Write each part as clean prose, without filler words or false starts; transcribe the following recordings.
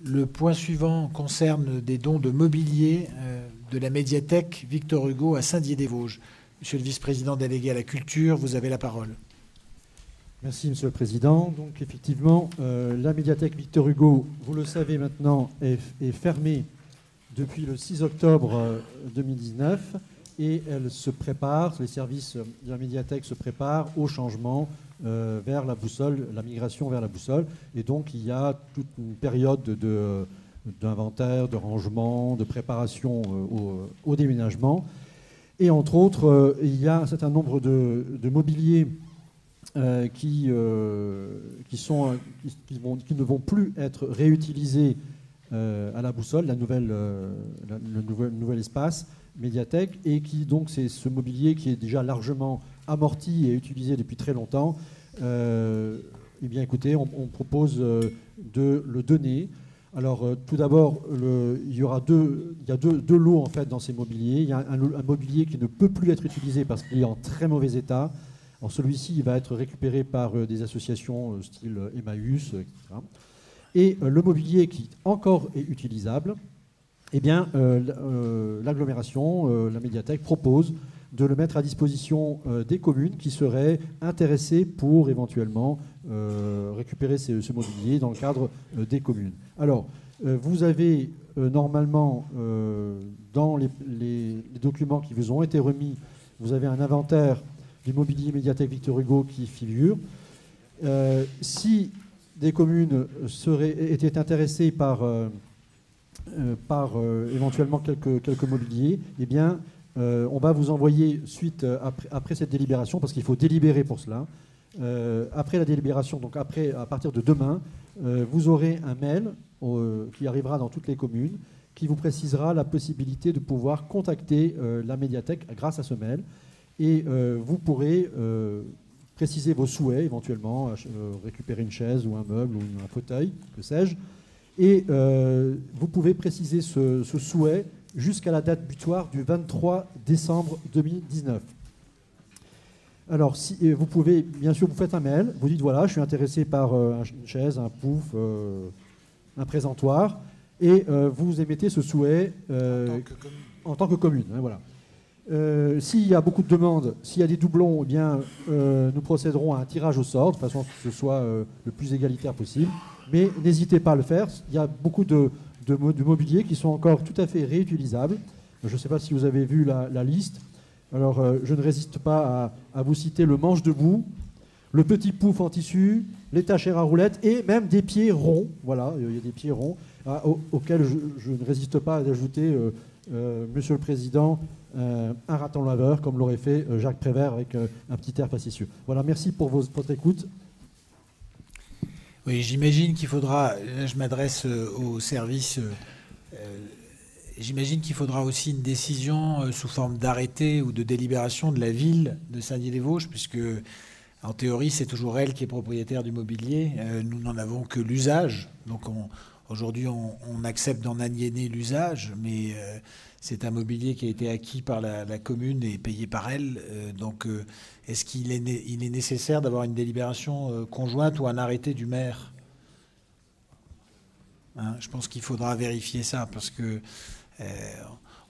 Le point suivant concerne des dons de mobilier de la médiathèque Victor Hugo à Saint-Dié-des-Vosges. Monsieur le vice-président délégué à la culture, vous avez la parole. Merci, Monsieur le Président. Donc, effectivement, la médiathèque Victor Hugo, vous le savez maintenant, est fermée depuis le 6 octobre 2019 et elle se prépare, les services de la médiathèque se préparent au changement vers la boussole, la migration vers la boussole. Et donc, il y a toute une période d'inventaire, de rangement, de préparation au déménagement. Et entre autres, il y a un certain nombre de mobiliers qui ne vont plus être réutilisés à la boussole, le nouvel espace médiathèque, et qui donc c'est ce mobilier qui est déjà largement amorti et utilisé depuis très longtemps. Eh bien, écoutez, on propose de le donner. Alors, tout d'abord, il y a deux lots en fait dans ces mobiliers. Il y a un mobilier qui ne peut plus être utilisé parce qu'il est en très mauvais état. Alors, celui-ci, il va être récupéré par des associations style Emmaüs, etc. Et le mobilier qui encore est utilisable, eh bien, l'agglomération, la médiathèque propose de le mettre à disposition des communes qui seraient intéressées pour éventuellement récupérer ce mobilier dans le cadre des communes. Alors, vous avez normalement, dans les documents qui vous ont été remis, vous avez un inventaire du mobilier médiathèque Victor Hugo qui figure. Si des communes étaient intéressées par éventuellement quelques mobiliers, eh bien, on va vous envoyer suite après cette délibération, parce qu'il faut délibérer pour cela. Après la délibération, donc à partir de demain, vous aurez un mail qui arrivera dans toutes les communes, qui vous précisera la possibilité de pouvoir contacter la médiathèque grâce à ce mail. Et vous pourrez préciser vos souhaits, éventuellement récupérer une chaise ou un meuble ou un fauteuil, que sais-je. Et vous pouvez préciser ce souhait jusqu'à la date butoir du 23 décembre 2019. Alors, vous pouvez, bien sûr, vous faites un mail, vous dites, voilà, je suis intéressé par une chaise, un pouf, un présentoir, et vous émettez ce souhait en tant que commune. Hein, voilà. S'il y a beaucoup de demandes, s'il y a des doublons, eh bien, nous procéderons à un tirage au sort, de façon que ce soit le plus égalitaire possible. Mais n'hésitez pas à le faire. Il y a beaucoup de mobilier qui sont encore tout à fait réutilisables. Je ne sais pas si vous avez vu la liste. Alors, je ne résiste pas à vous citer le manche debout, le petit pouf en tissu, les tachères à roulettes et même des pieds ronds. Voilà, il y a des pieds ronds auxquels je ne résiste pas d'ajouter, Monsieur le Président, un raton laveur, comme l'aurait fait Jacques Prévert avec un petit air facétieux. Voilà, merci pour votre écoute. Oui, j'imagine qu'il faudra, là je m'adresse au service, j'imagine qu'il faudra aussi une décision sous forme d'arrêté ou de délibération de la ville de Saint-Dié-des-Vosges, puisque en théorie c'est toujours elle qui est propriétaire du mobilier. Nous n'en avons que l'usage, donc aujourd'hui on accepte d'en aliéner l'usage, mais c'est un mobilier qui a été acquis par la commune et payé par elle. Donc, est-ce qu'il est nécessaire d'avoir une délibération conjointe ou un arrêté du maire ? Hein, je pense qu'il faudra vérifier ça, parce que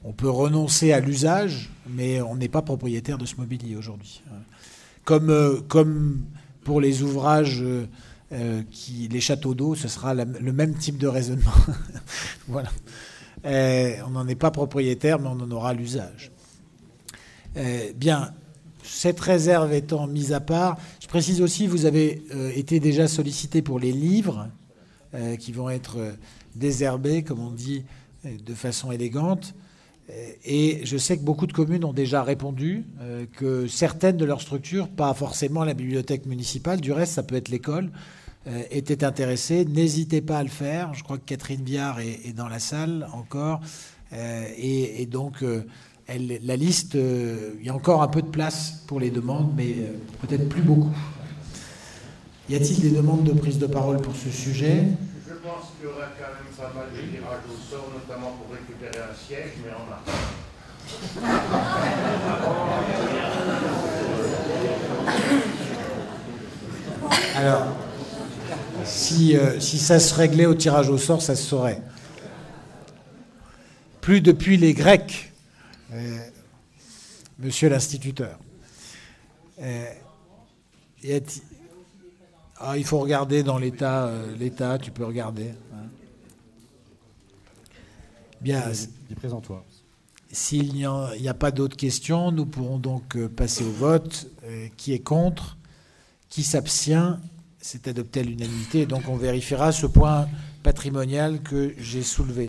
on peut renoncer à l'usage, mais on n'est pas propriétaire de ce mobilier aujourd'hui. Comme pour les ouvrages, les châteaux d'eau, ce sera le même type de raisonnement. Voilà. On n'en est pas propriétaire, mais on en aura l'usage. Bien, cette réserve étant mise à part, je précise aussi, vous avez été déjà sollicité pour les livres qui vont être désherbés, comme on dit, de façon élégante. Et je sais que beaucoup de communes ont déjà répondu que certaines de leurs structures, pas forcément la bibliothèque municipale, du reste ça peut être l'école, étaient intéressés. N'hésitez pas à le faire. Je crois que Catherine Viard est dans la salle encore. Et donc, la liste, il y a encore un peu de place pour les demandes, mais peut-être plus beaucoup. Y a-t-il des demandes de prise de parole pour ce sujet ? Je pense qu'il y aura quand même pas mal de tirages au sort, notamment pour récupérer un siège, mais en marche. Alors, Si ça se réglait au tirage au sort, ça se saurait. Plus depuis les Grecs, monsieur l'instituteur. Il faut regarder dans l'État, tu peux regarder. Hein. Bien. Des présentoirs. S'il n'y a pas d'autres questions, nous pourrons donc passer au vote. Qui est contre? Qui s'abstient? C'est adopté à l'unanimité. Donc on vérifiera ce point patrimonial que j'ai soulevé.